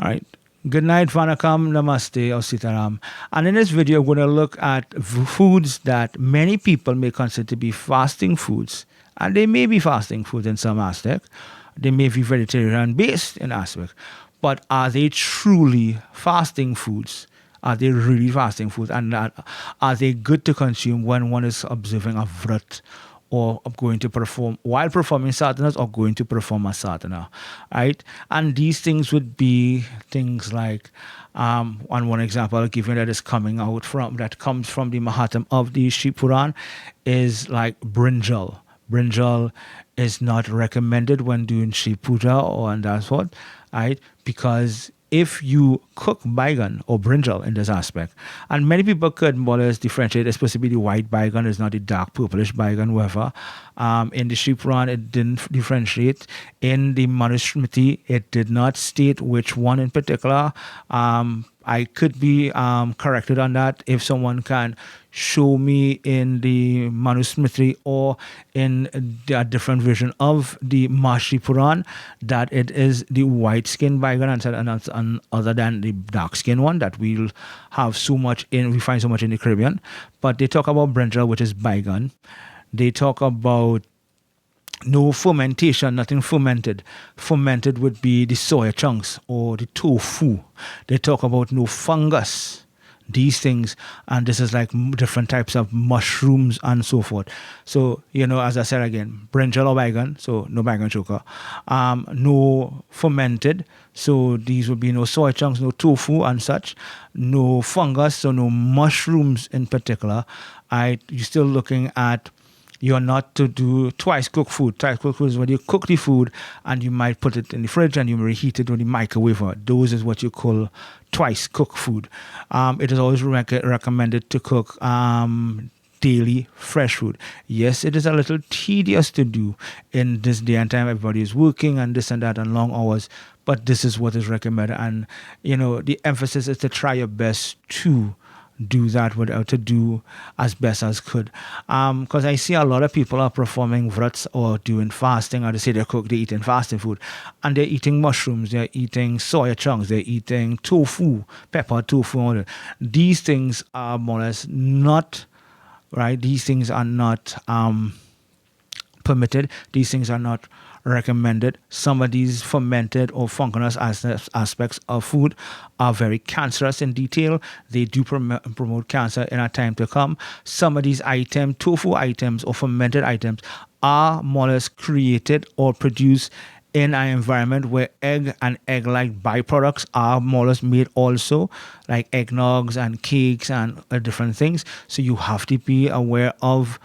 All right. Good night, Vanakam, Namaste, or Sitaram. And in this video, we're going to look at foods that many people may consider to be fasting foods. And they may be fasting foods in some aspect. They may be vegetarian based in aspect. But are they truly fasting foods? Are they really fasting foods? And are they good to consume when one is observing a vrat or going to perform while performing sadhanas or going to perform a sadhana, right? And these things would be things like, on one example I'll give you that is coming out from, that comes from the Mahatma of the Sri Puran, is like brinjal. Brinjal is not recommended when doing Sri Puja or and that sort, right? Because if you cook baigan or brinjal in this aspect, and many people could more or less differentiate, it's supposed to be the white baigan, it's not the dark purplish baigan, whatever. In the Sri Puran, it didn't differentiate. In the Manusmriti, it did not state which one in particular. I could be corrected on that if someone can show me in the Manusmriti or in a different version of the Mahashri Puran that it is the white skin baigan and other than the dark skin one that we find so much in the Caribbean. But they talk about brinjal, which is baigan. They talk about no fermentation, nothing fermented. Fermented would be the soya chunks or the tofu. They talk about no fungus, these things, and this is like different types of mushrooms and so forth. So, as I said again, brinjal or baigan, so no baigan choka. No fermented, so these would be no soy chunks, no tofu and such. No fungus, so no mushrooms in particular. You're still looking at, you're not to do twice cooked food. Twice cooked food is when you cook the food and you might put it in the fridge and you reheat it with the microwave. Those is what you call twice cooked food. It is always recommended to cook daily fresh food. Yes, it is a little tedious to do in this day and time. Everybody is working and this and that and long hours, but this is what is recommended. And, the emphasis is to try your best to do that to do as best as could. Because I see a lot of people are performing vrats or doing fasting, or they say they're eating fasting food, and they're eating mushrooms, they're eating soya chunks, they're eating tofu, pepper tofu. All that. These things are more or less not right. These things are not permitted. These things are not recommended. Some of these fermented or fungus aspects of food are very cancerous in detail. They do promote cancer in a time to come. Some of these items, tofu items or fermented items, are more or less created or produced in an environment where egg and egg-like byproducts are more or less made also, like eggnogs and cakes and different things. So you have to be aware of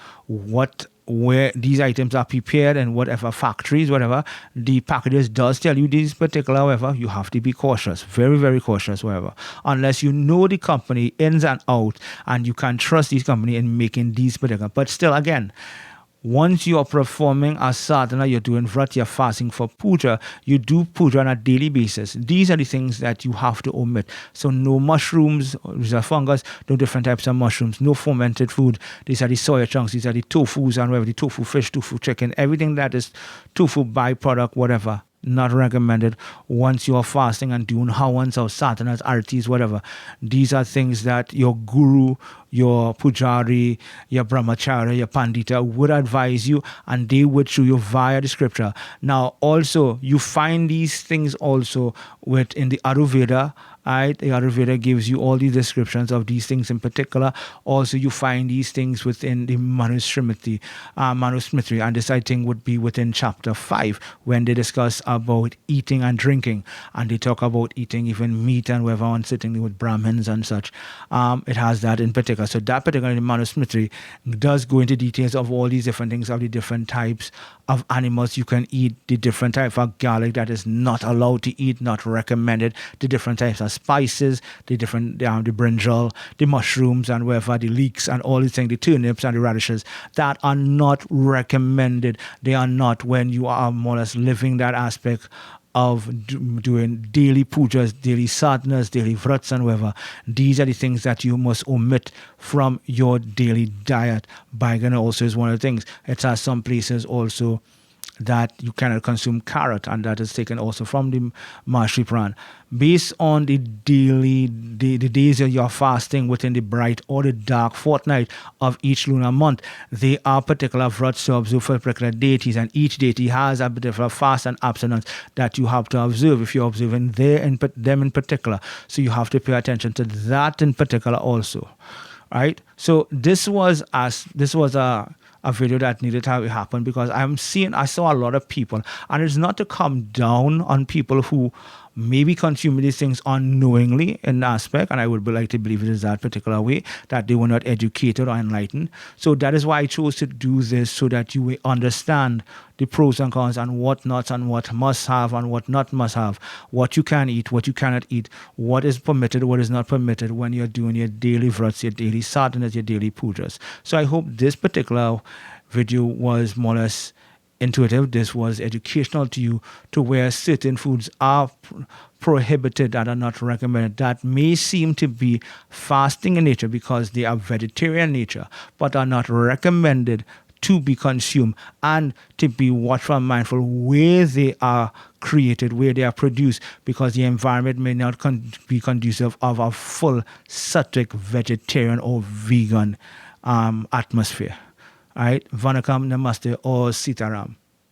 where these items are prepared and whatever factories, whatever, the packages does tell you these particular, however, you have to be cautious, very, very cautious, however, unless you know the company ins and out and you can trust this company in making these particular. But still, again, once you are performing a sadhana, you're doing vrat, you're fasting for puja, you do puja on a daily basis. These are the things that you have to omit. So no mushrooms, these are fungus, no different types of mushrooms, no fermented food. These are the soya chunks, these are the tofus and whatever, the tofu fish, tofu chicken, everything that is tofu byproduct, whatever. Not recommended once you are fasting and doing hawans or sadhanas, artis, whatever. These are things that your guru, your pujari, your brahmacharya, your pandita would advise you, and they would show you via the scripture. Now, also, you find these things also within the Ayurveda. Right? The Ayurveda gives you all these descriptions of these things in particular. Also, you find these things within the Manusmriti, and this I think would be within chapter 5 when they discuss about eating and drinking, and they talk about eating even meat and whatever on sitting with Brahmins and such. It has that in particular. So that particular Manusmriti does go into details of all these different things, of the different types of animals you can eat, the different type of garlic that is not allowed to eat, not recommended, the different types of spices, the different the brinjal, the mushrooms and whatever, the leeks and all these things, the turnips and the radishes that are not recommended. They are not when you are more or less living that aspect of doing daily pujas, daily sadhanas, daily vrats and whatever. These are the things that you must omit from your daily diet. Baigan also is one of the things. It has some places also that you cannot consume carrot, and that is taken also from the Mahashri Puran. Based on the days that you're fasting within the bright or the dark fortnight of each lunar month, there are particular vrats to observe for particular deities, and each deity has a particular fast and abstinence that you have to observe if you're observing them in particular. So you have to pay attention to that in particular also. Right? So this was a video that needed to have happen, because I saw a lot of people, and it's not to come down on people who maybe consume these things unknowingly in aspect, and I would like to believe it is that particular way, that they were not educated or enlightened. So that is why I chose to do this, so that you will understand the pros and cons, and what not, and what must have and what not must have, what you can eat, what you cannot eat, what is permitted, what is not permitted when you're doing your daily vrats, your daily sadhanas, your daily pujas. So I hope this particular video was more or less intuitive. This was educational to you, to where certain foods are prohibited, that are not recommended, that may seem to be fasting in nature because they are vegetarian nature, but are not recommended to be consumed, and to be watchful and mindful where they are created, where they are produced, because the environment may not be conducive of a full sattvic vegetarian or vegan atmosphere. All right, Vanakam, Namaste, or Sitaram.